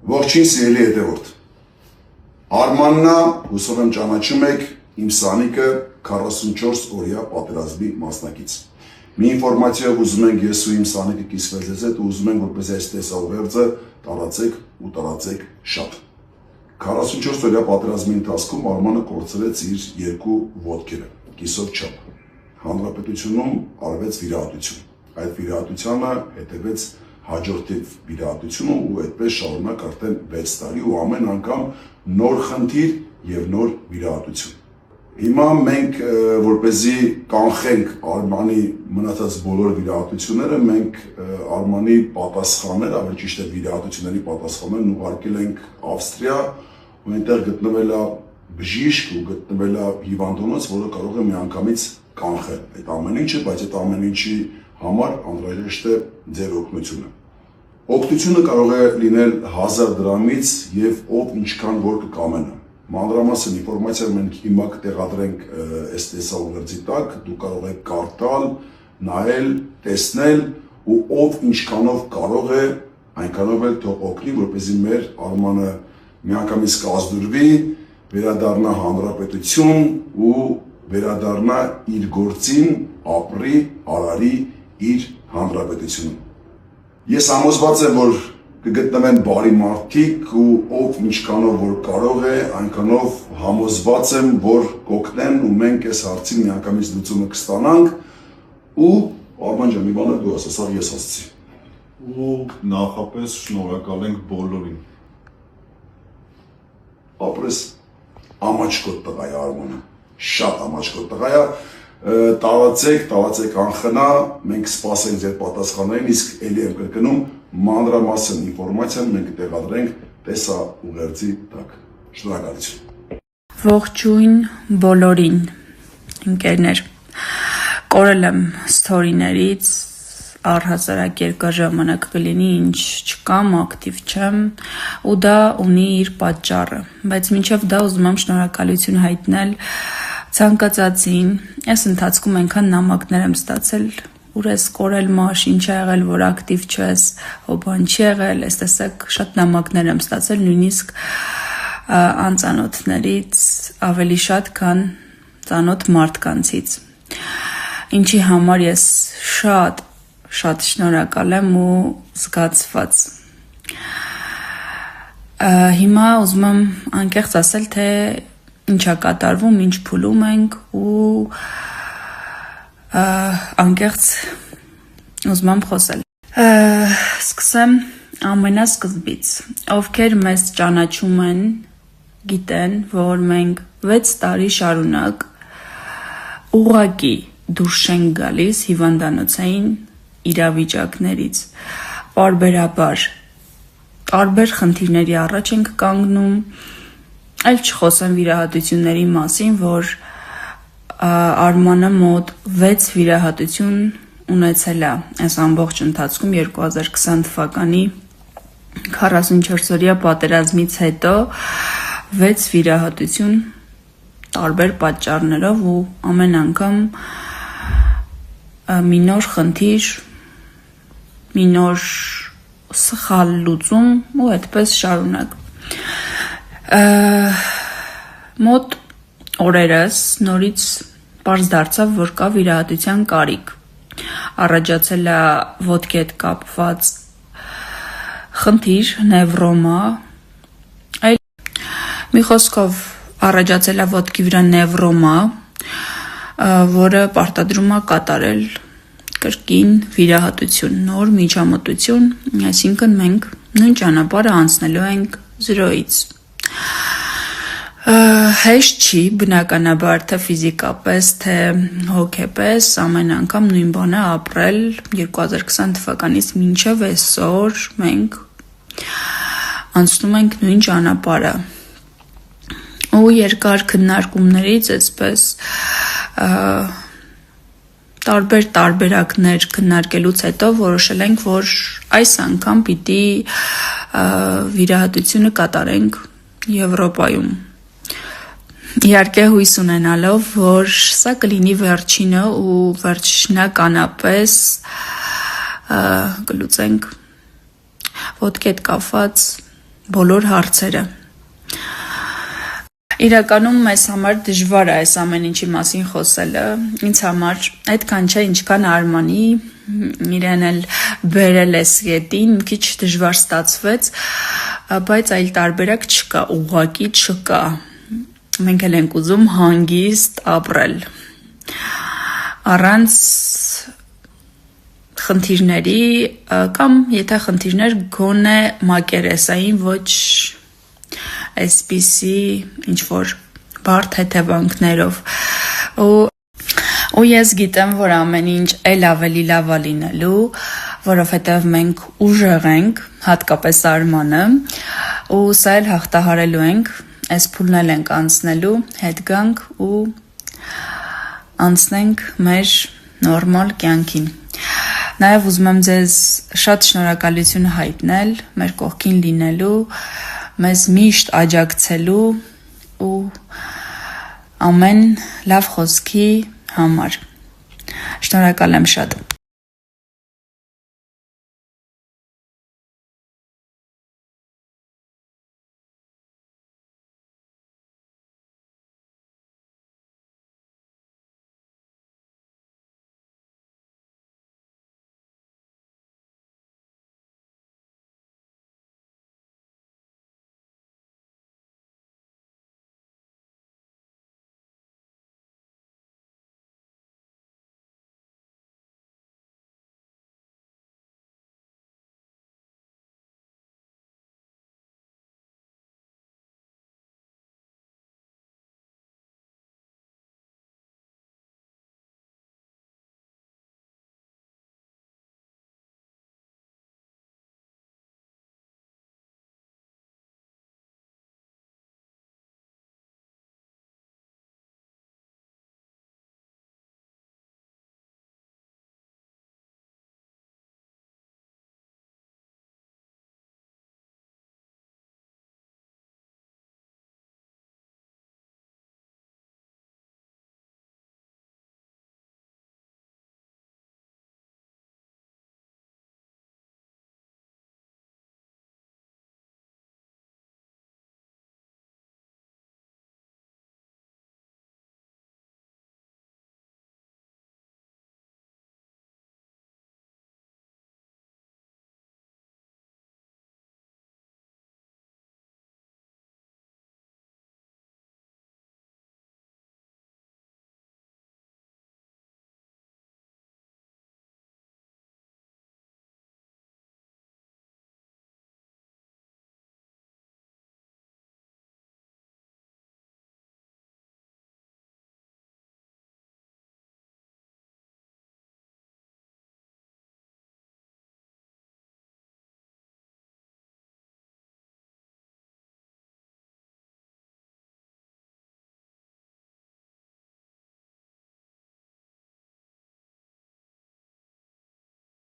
Ողջույն սիրելի հետևորդ։ Արմաննա, հուսով եմ ճանաչում եք իմ Սանիկը 44 օրյա պատերազմի մասնակից։ Մի ինֆորմացիայով ուզում ենք ես ու իմ Սանիկը կիսվել ձեզ հետ ու ուզում ենք որպես այս տեսաուղերձը տարածեք ու տարածեք շատ։ 44 օրյա պատերազմի ընթացքում Արմանը կորցրեց իր երկու ոտքերը, կիսով չափ։ Հանրապետությունում արվեց վիրահատություն։ Այդ վիրահատությանը հետևեց հաջորդիվ վիրահատությունը ու այդպես շարունակ արդեն 6 տարի ու ամեն անգամ նոր խնդիր եւ նոր վիրահատություն։ Հիմա մենք որպեսզի կանխենք Արմանի մնացած բոլոր վիրահատությունները, մենք Արմանի պատասխաններ, ավելի ճիշտ է վիրահատությունների պատասխաններն ուղարկել ենք Ավստրիա, ու այնտեղ գտնվել է բժիշկ ու գտնվել է հիվանդանոց, որը կարող է միանգամից կանխել այդ ամեն ինչը, բայց այդ ամեն ինչի համար անհրաժեշտ է ձեր օգնությունը։ Օգնությունը կարող է լինել 1000 դրամից եւ ով ինչքան որ կկամենա։ Մանրամասն ինֆորմացիա մենք հիմա կտեղադրենք այս տեսաուղերձի տակ, դու կարող եք կարդալ, նայել, տեսնել ու ով ինչքանով կարող է, այնքանով էլ թող օգնի, որպեսզի մեր Արմանը միանգամից կազդուրվի, վերադառնա հանրապետություն ու վերադառնա իր գործին, ապրի, արարի իր հանրապետությունում։ Ես համոզված եմ, որ կգտնվեն բարի մարդիկ ու ով ինչքանով որ կարող է, այնքանով համոզված եմ, որ կօգնեն ու մենք այս հարցին միանգամից լուծումը կստանանք ու Արման ջան, մի բան դու ասա, ես ասացի։ Ու նախապես շնորհակալ ենք բոլորին։ Ապրես ամաչկոտ տղա է Արմանը, շատ ամաչկոտ տղա է, տարածեք անխնա, մենք սպասենք ձեր պատասխաններին, իսկ էլի եմ կրկնում, մանրամասն ինֆորմացիան մենք կտեղադրենք տեսաուղերձի տակ։ Շնորհակալություն։ Ողջույն բոլորին, ընկերներ, կորել եմ սթորիներից, առհասարակ երկար ժամանակ կլինի, ինչ չկամ, ակտիվ չեմ, ու դա ունի իր պատճառը, բայց մինչև դա ուզում եմ շնորհակալություն հայտնել ցանկացածին, այս ընթացքում այնքան նամակներ եմ ստացել, ուր ես կորել մաշ, ինչ ա եղել, որ ակտիվ չես, հոբան չի եղել, այս տեսակ շատ նամակներ եմ ստացել, նույնիսկ անծանոթներից ավելի շատ, քան ծանոթ մարդկանցից, ինչի համար ես շատ շնորհակալ եմ ու զգացված։ Հիմա ուզում եմ անկեղծ ասել, թե ինչ է կատարվում, ինչ փուլում ենք ու անկեղծ ուզում եմ խոսել։ Սկսեմ ամենասկզբից։ Ովքեր մեզ ճանաչում են, գիտեն, որ մենք 6 տարի շարունակ ուղղակի դուրս չենք գալիս հիվանդանոցային իրավիճակներից, պարբերաբար տարբեր խնդիրների առաջ ենք կանգնում, այլ չխոսեմ վիրահատությունների մասին, որ Արմանը մոտ 6 վիրահատություն ունեցել է այս ամբողջ ընթացքում 2020 թվականի 44 օրյա պատերազմից հետո 6 վիրահատություն տարբեր պատճառներով ու ամեն անգամ մի նոր խնդիր, մի նոր սխալ լուծում ու այդպես շարունակ։ Մոտ օրերս նորից պարզ դարձավ, որ կա վիրահատության կարիք։ Առաջացել է ոտքի հետ կապված խնդիր, նևրոմա, մի խոսքով առաջացել է ոտքի վրա նևրոմա, որը պարտադրում է կատարել կրկին վիրահատություն, նոր միջամտություն, այսինքն մենք նույն ճանապարհը անցնելու ենք 0-ից։ Հեշտ չի, բնականաբար, թե ֆիզիկապես, թե հոգեպես, ամեն անգամ նույն բանը ապրել 2020 թվականից մինչև այսօր մենք անցնում ենք նույն ճանապարհը։ Ու երկար քննարկումներից այսպես տարբեր տարբերակներ քննարկելուց հետո որոշել ենք, որ այս անգամ պիտի վիրահատությունը կատարենք Եվրոպայում։ Իհարկե հույս ունենալով, որ սա կլինի վերջինը ու վերջնականապես կլուծենք ոտքի հետ կապված բոլոր հարցերը։ Իրականում մեզ համար դժվար է այս ամեն ինչի մասին խոսելը, ինձ համար այդքան չէ, ինչքան Արմանի, իրեն էլ բերել էս գետին, մի քիչ դժվար ստացվեց, բայց այլ տարբերակ չկա, ուղղակի չկա։ Մենք էլ ենք ուզում հանգիստ ապրել, առանց խնդիրների, կամ եթե խնդիրներ գոնե մակերեսային, ոչ այսպիսի ինչ-որ բարդ հետևանքներով, ու ես գիտեմ, որ ամեն ինչ էլ ավելի լավ է լինելու, որովհետև մենք ուժեղ ենք, հատկապես Արմանը, ու սա էլ հաղթահարելու ենք, այս փուլն էլ ենք անցնելու, հետ գանք ու անցնենք մեր նորմալ կյանքին։ Նաև ուզում եմ ձեզ շատ շնորհակալություն հայտնել մեր կողքին լինելու, մեզ միշտ աջակցելու ու ամեն լավ խոսքի համար։ Շնորհակալ եմ շատ։